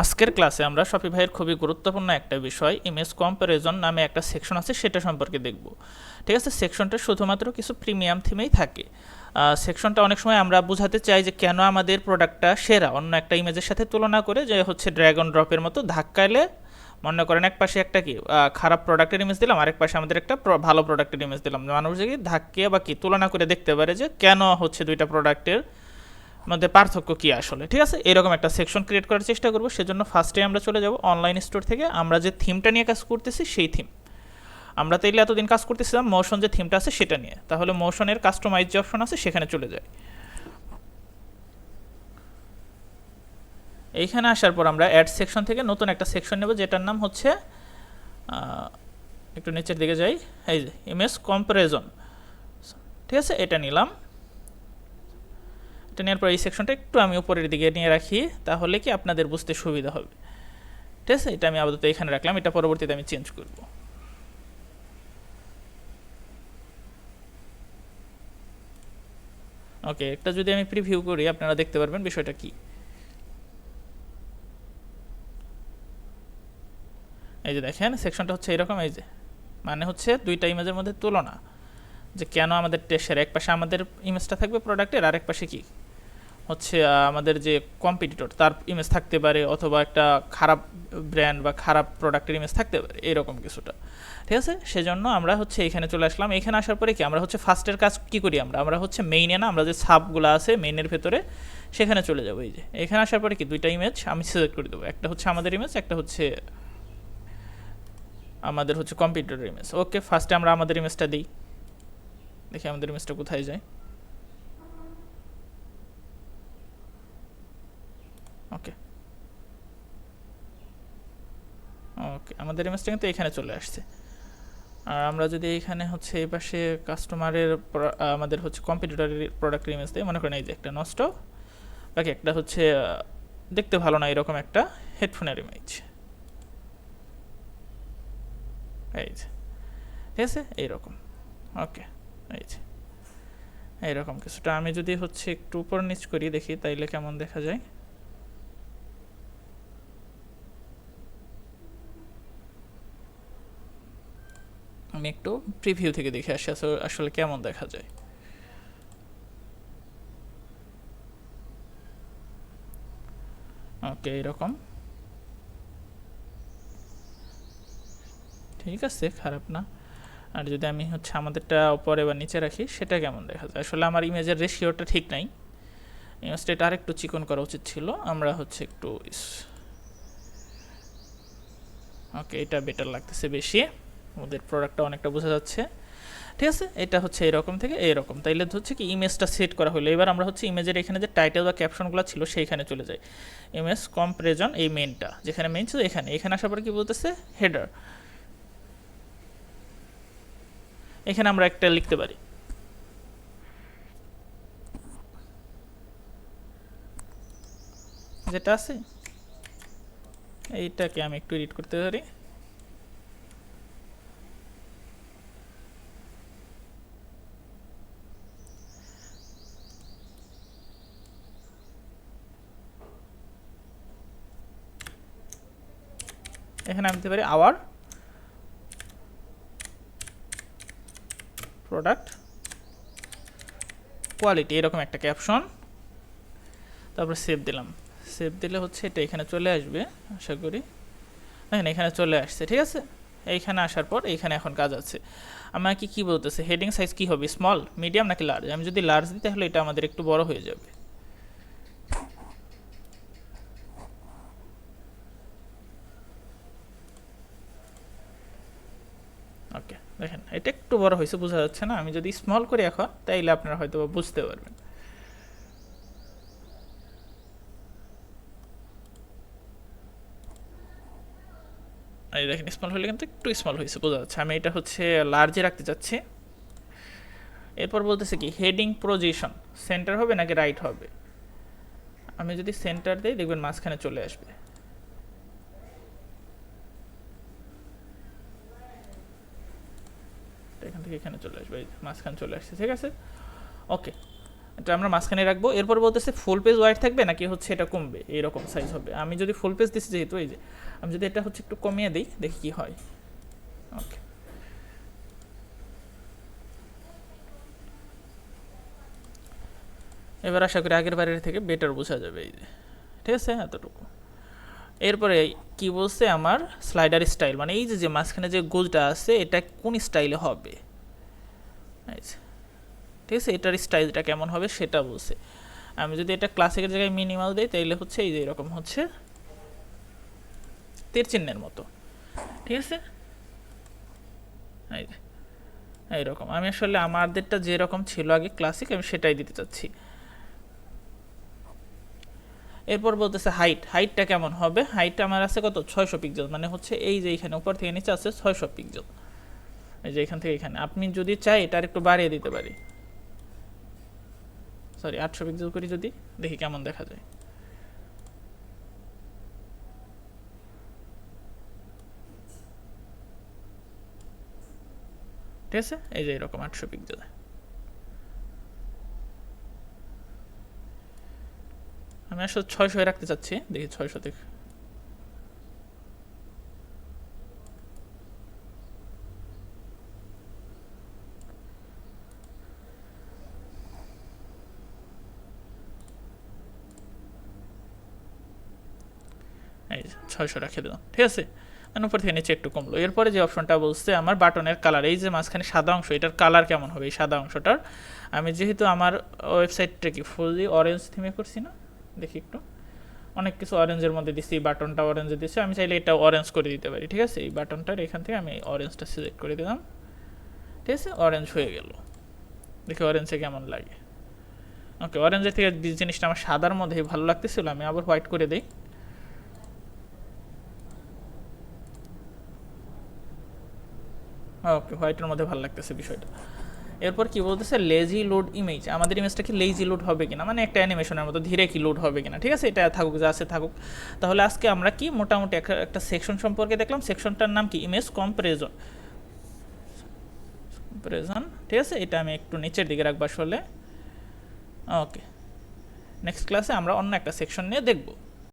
আজকের ক্লাসে আমরা শপিফাইয়ের খুবই গুরুত্বপূর্ণ একটা বিষয় ইমেজ কম্প্যারিজন নামে একটা সেকশন আছে সেটা সম্পর্কে দেখব। ঠিক আছে, সেকশনটা শুধুমাত্র কিছু প্রিমিয়াম থিমেই থাকে। সেকশনটা অনেক সময় আমরা বোঝাতে চাই যে কেন আমাদের প্রোডাক্টটা সেরা অন্য একটা ইমেজের সাথে তুলনা করে, যে হচ্ছে ড্র্যাগন ড্রপের মতো ধাক্কাইলে মনে করেন এক পাশে একটা কি খারাপ প্রোডাক্টের ইমেজ দিলাম, আরেক পাশে আমাদের একটা ভালো প্রোডাক্টের ইমেজ দিলাম, মানুষ যে ধাক্কিয়ে বা কি তুলনা করে দেখতে পারে যে কেন হচ্ছে দুইটা প্রোডাক্টের মধ্যে পার্থক্য কী আসলে। ঠিক আছে, এরকম একটা সেকশন ক্রিয়েট করার চেষ্টা করব। সেজন্য ফার্স্টে আমরা চলে যাব অনলাইন স্টোর থেকে আমরা যে থিমটা নিয়ে কাজ করতেছি সেই থিম। আমরা তাইলে এতদিন কাজ করতেছিলাম মোশন যে থিমটা আছে সেটা নিয়ে, তাহলে মোশনের কাস্টমাইজ যে অপশন আছে সেখানে চলে যায়। এইখানে আসার পর আমরা অ্যাড সেকশন থেকে নতুন একটা সেকশন নেব যেটার নাম হচ্ছে একটু নিচের দিকে যাই, এই যে ইমেজ কম্পারিজন। ঠিক আছে, এটা নিলাম। এটা নেওয়ার পর এই সেকশনটা একটু আমি উপরের দিকে নিয়ে রাখি, তাহলে কি আপনাদের বুঝতে সুবিধা হবে। ঠিক আছে, এটা আমি আপাতত এখানে রাখলাম, এটা পরবর্তীতে আমি চেঞ্জ করব। ওকে, একটা যদি আমি প্রিভিউ করি আপনারা দেখতে পারবেন বিষয়টা কি। এই যে দেখেন সেকশনটা হচ্ছে এরকম, এই যে মানে হচ্ছে দুইটা ইমেজের মধ্যে তুলনা, যে কেন আমাদের টেস্টের এক পাশে আমাদের ইমেজটা থাকবে প্রোডাক্টের, আরেক পাশে কি হচ্ছে আমাদের যে কম্পিটিটর তার ইমেজ থাকতে পারে, অথবা একটা খারাপ ব্র্যান্ড বা খারাপ প্রোডাক্টের ইমেজ থাকতে পারে, এরকম কিছুটা। ঠিক আছে, সেজন্য আমরা হচ্ছে এখানে চলে আসলাম। এখানে আসার পরে কি আমরা হচ্ছে ফার্স্টের কাজ কি করি, আমরা হচ্ছে মেইনে না, আমরা যে সাবগুলো আছে মেইনের ভেতরে সেখানে চলে যাবো। এই যে এখানে আসার পরে কি দুইটা ইমেজ আমি সিলেক্ট করে দেবো, একটা হচ্ছে আমাদের ইমেজ, একটা হচ্ছে আমাদের হচ্ছে কম্পিউটারের ইমেজ। ওকে, ফার্স্টে আমরা আমাদের ইমেজটা দিই, দেখি আমাদের ইমেজটা কোথায় যায়। ওকে ওকে, আমাদের ইমেজটা কিন্তু এখানে চলে আসছে। আর আমরা যদি এখানে হচ্ছে এই পাশে কাস্টমারের আমাদের হচ্ছে কম্পিউটারের প্রোডাক্টের ইমেজ দেয়, মনে করেন এই যে একটা নষ্ট, বাকি একটা হচ্ছে দেখতে ভালো না এরকম একটা হেডফোনের ইমেজ। এই যে ঠিক আছে এইরকম। ওকে, এই যে এইরকম কিছুটা আমি যদি হচ্ছে একটু উপর নিচ করি দেখি তাইলে কেমন দেখা যায়। আমি একটু প্রিভিউ থেকে দেখে আসি আসলে কেমন দেখা যায়। ওকে, এরকম ঠিক আছে, খারাপ না। আর যদি আমি হচ্ছে আমাদেরটা উপরে বা নিচে রাখি সেটা কেমন দেখা যায়। আসলে আমার ইমেজের রেশিওটা ঠিক নাই, ইমেজটা এটা আরেকটু চিকন করা উচিত ছিল। আমরা হচ্ছে একটু ওকে, এটা বেটার লাগতেছে বেশি, ওদের প্রোডাক্টটা অনেকটা বোঝা যাচ্ছে। ঠিক আছে, এটা হচ্ছে এরকম থেকে এইরকম, তাইলে হচ্ছে কি ইমেজটা সেট করা হলো। এবার আমরা হচ্ছে ইমেজের এখানে যে টাইটেল বা ক্যাপশনগুলো ছিল সেইখানে চলে যাই। ইমেজ কম্পারিজন, এই মেইনটা যেখানে মেইন ছিল এখানে, এখানে আসার পরে কি বলতেছে হেডার, এখানে আমরা একটা লিখতে পারি যেটা আছে, এইটাকে আমি একটু এডিট করতে পারি। এখানে আমি দিতে পারি আওয়ার প্রোডাক্ট কোয়ালিটি, এরকম একটা ক্যাপশন, তারপর সেভ দিলাম। সেভ দিলে হচ্ছে এটা এখানে চলে আসবে আশা করি। দেখেন এখানে চলে আসছে। ঠিক আছে, এইখানে আসার পর এইখানে এখন কাজ আছে। আমাকে কি বলতেছে হেডিং সাইজ কি হবে, স্মল, মিডিয়াম নাকি লার্জ। আমি যদি লার্জ দিই তাহলে এটা আমাদের একটু বড় হয়ে যাবে। ওকে, দেখেন এটা একটু বড় হয়েছে, বোঝা যাচ্ছে না। আমি যদি স্মল করি এখন তাইলে আপনারা হয়তো বুঝতে পারবেন। এই দেখেন স্মল হলে কিন্তু একটু স্মল হয়েছে, বোঝা যাচ্ছে। আমি এটা হচ্ছে লার্জে রাখতে চাচ্ছি। এরপর বলতেছে কি হেডিং পজিশন সেন্টার হবে নাকি রাইট হবে। আমি যদি সেন্টার দিই দেখবেন মাঝখানে চলে আসবে। এখান থেকে এখানে চলে আসবে, মাঝখানে চলে আসছে। ঠিক আছে, ওকে। এটা আমরা মাঝখানে রাখবো। এরপর বলতেছে ফুল পেজ ওয়াইড থাকবে নাকি হচ্ছে এটা কমবে, এইরকম সাইজ হবে। আমি যদি ফুল পেজ দিচ্ছি যেহেতু, এই যে আমি যদি এটা হচ্ছে একটু কমিয়ে দিই, দেখি কি হয়। ওকে, এবার আশা করি আগের বারের থেকে বেটার বোঝা যাবে। এই যে ঠিক আছে, এতটুকু। এরপরে কি বলছে আমার স্লাইডার স্টাইল, মানে এই যে মাঝখানে যে গোলটা আছে এটা কোন স্টাইলে হবে, ঠিক আছে, এটার স্টাইলটা কেমন হবে সেটা বলছে। আমি যদি এটা ক্লাসিকের জায়গায় মিনিমাল দিই তাইলে হচ্ছে এই যে এরকম হচ্ছে তীর চিহ্নের মতো, ঠিক আছে, এই যে এইরকম। আমি আসলে আমাদেরটা যেরকম ছিল আগে ক্লাসিক, আমি সেটাই দিতে চাচ্ছি। এরপর বলতেছে হাইটটা কেমন হবে। হাইটটা আমার আছে কত, 600 পিক্সেল, মানে হচ্ছে এই যে এখানে উপর থেকে নিচে আছে 600 পিক্সেল, এই যে এখান থেকে এখানে। আপনি যদি চাই এটা একটু বাড়িয়ে দিতে পারি, সরি 800 পিক্সেল করি যদি, দেখি কেমন দেখা যায়। ঠিক আছে, এই যে এরকম 800 পিক্সেল। আমি আসলে 600 রাখতে চাচ্ছি, দেখি 600 থেকে। এই 600 রাখে দিলাম, ঠিক আছে, মানে উপর থেকে নিচে একটু কমলো। এরপরে যে অপশনটা বলছে আমার বাটনের কালার, এই যে মাঝখানে সাদা অংশ, এটার কালার কেমন হবে এই সাদা অংশটার। আমি যেহেতু আমার ওয়েবসাইটটা কি ফুললি অরেঞ্জ থিমে করছি না, দেখি একটু, অনেক কিছু অরেঞ্জের মধ্যে দিচ্ছি, এই বাটনটা অরেঞ্জে দিচ্ছি, আমি চাইলে এটা অরেঞ্জ করে দিতে পারি, ঠিক আছে। এই বাটনটার এখান থেকে আমি অরেঞ্জটা সিলেক্ট করে দিলাম, ঠিক আছে, অরেঞ্জ হয়ে গেল। দেখি অরেঞ্জে কেমন লাগে। ওকে, অরেঞ্জের থেকে জিনিসটা আমার সাদার মধ্যেই ভালো লাগতেছিল, আমি আবার হোয়াইট করে দিই। ওকে, হোয়াইটের মধ্যে ভালো লাগতেছে বিষয়টা। এরপর কি বলতেছে, লেজি লোড ইমেজ, আমাদের ইমেজটা কি লেজি লোড হবে কিনা, মানে একটা অ্যানিমেশনের মতো ধীরে কি লোড হবে কিনা, ঠিক আছে, এটা থাকুক যা আছে থাকুক। তাহলে আজকে আমরা কি মোটামুটি একটা সেকশন সম্পর্কে দেখলাম। সেকশনটার নাম কি, ইমেজ কম্পারিজন, ঠিক আছে, এটা আমি একটু নিচের দিকে রাখবো আসলে। ওকে, নেক্সট ক্লাসে আমরা অন্য একটা সেকশন নিয়ে দেখবো।